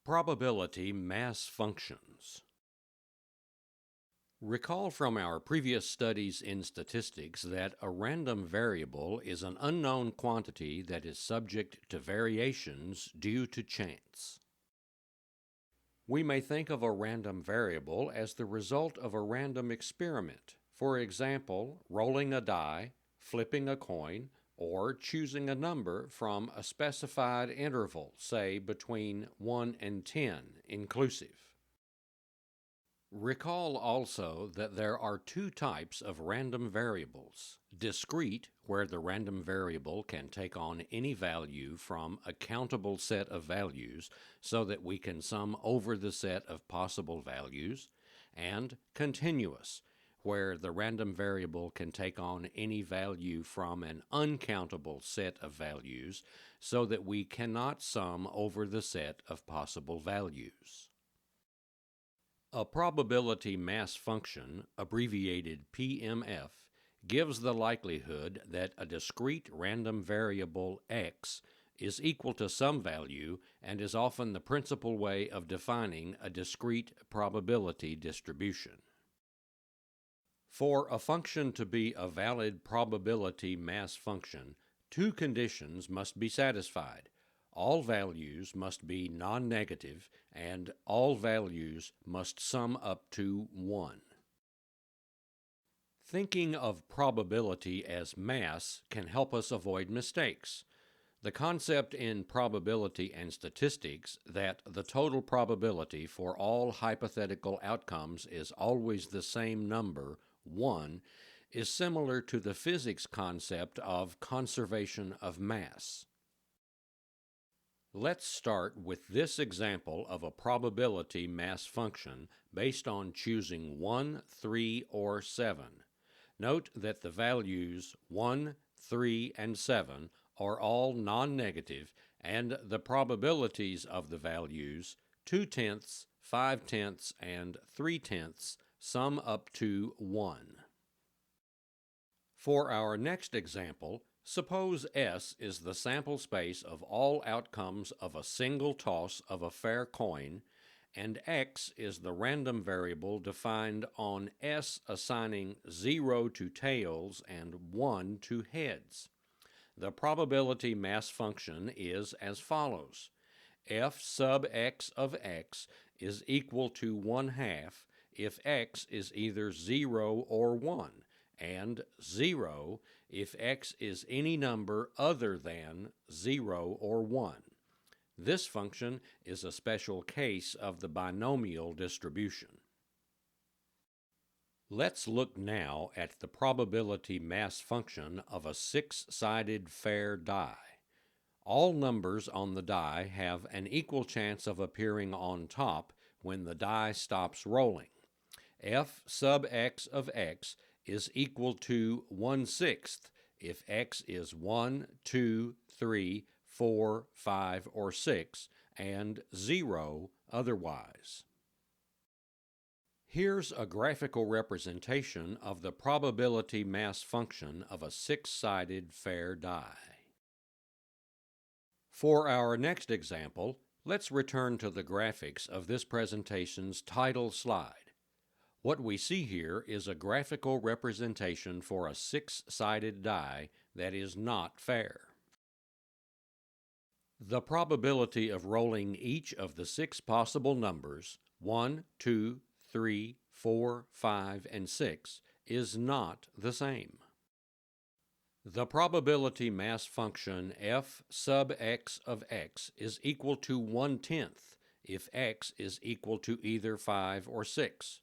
Probability mass functions. Recall from our previous studies in statistics that a random variable is an unknown quantity that is subject to variations due to chance. We may think of a random variable as the result of a random experiment, for example, rolling a die, flipping a coin, or choosing a number from a specified interval, say between 1 and 10 inclusive. Recall also that there are two types of random variables: discrete, where the random variable can take on any value from a countable set of values so that we can sum over the set of possible values, and continuous, where the random variable can take on any value from an uncountable set of values so that we cannot sum over the set of possible values. A probability mass function, abbreviated PMF, gives the likelihood that a discrete random variable x is equal to some value and is often the principal way of defining a discrete probability distribution. For a function to be a valid probability mass function, two conditions must be satisfied. All values must be non-negative, and all values must sum up to 1. Thinking of probability as mass can help us avoid mistakes. The concept in probability and statistics that the total probability for all hypothetical outcomes is always the same number, 1, is similar to the physics concept of conservation of mass. Let's start with this example of a probability mass function based on choosing 1, 3, or 7. Note that the values 1, 3, and 7 are all non-negative, and the probabilities of the values 2/10, 5/10, and 3/10 sum up to 1. For our next example, suppose S is the sample space of all outcomes of a single toss of a fair coin, and X is the random variable defined on S assigning 0 to tails and 1 to heads. The probability mass function is as follows. F sub x of x is equal to 1/2 if x is either 0 or 1, and 0 if x is any number other than 0 or 1. This function is a special case of the binomial distribution. Let's look now at the probability mass function of a six-sided fair die. All numbers on the die have an equal chance of appearing on top when the die stops rolling. F sub x of x is equal to 1/6 if x is 1, 2, 3, 4, 5, or 6, and 0 otherwise. Here's a graphical representation of the probability mass function of a six-sided fair die. For our next example, let's return to the graphics of this presentation's title slide. What we see here is a graphical representation for a six-sided die that is not fair. The probability of rolling each of the 6 possible numbers, 1, 2, 3, 4, 5, and 6, is not the same. The probability mass function f sub x of x is equal to 1/10 if x is equal to either 5 or 6,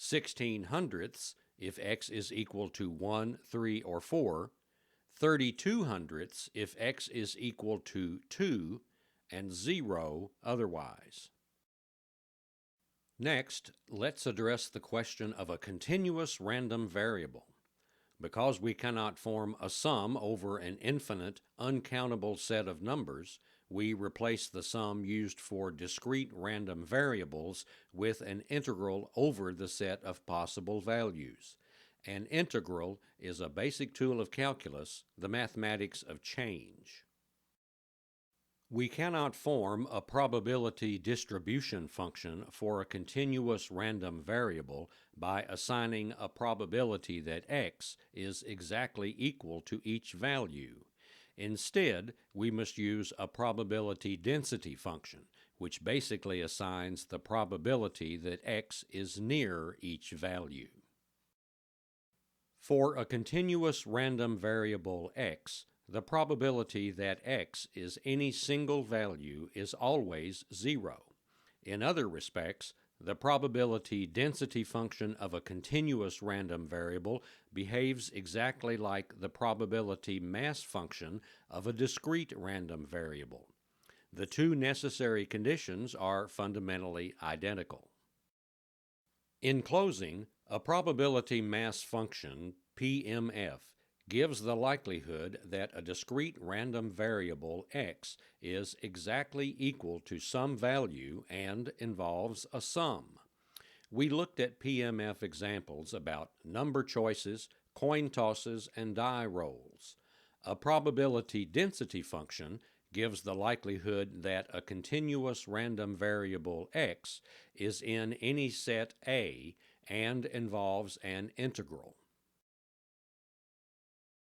16/100 if x is equal to 1, 3, or 4, 32/100 if x is equal to 2, and 0 otherwise. Next, let's address the question of a continuous random variable. Because we cannot form a sum over an infinite, uncountable set of numbers, we replace the sum used for discrete random variables with an integral over the set of possible values. An integral is a basic tool of calculus, the mathematics of change. We cannot form a probability distribution function for a continuous random variable by assigning a probability that x is exactly equal to each value. Instead, we must use a probability density function, which basically assigns the probability that x is near each value. For a continuous random variable x, the probability that x is any single value is always 0. In other respects, the probability density function of a continuous random variable behaves exactly like the probability mass function of a discrete random variable. The two necessary conditions are fundamentally identical. In closing, a probability mass function, PMF, gives the likelihood that a discrete random variable x is exactly equal to some value and involves a sum. We looked at PMF examples about number choices, coin tosses, and die rolls. A probability density function gives the likelihood that a continuous random variable x is in any set A and involves an integral.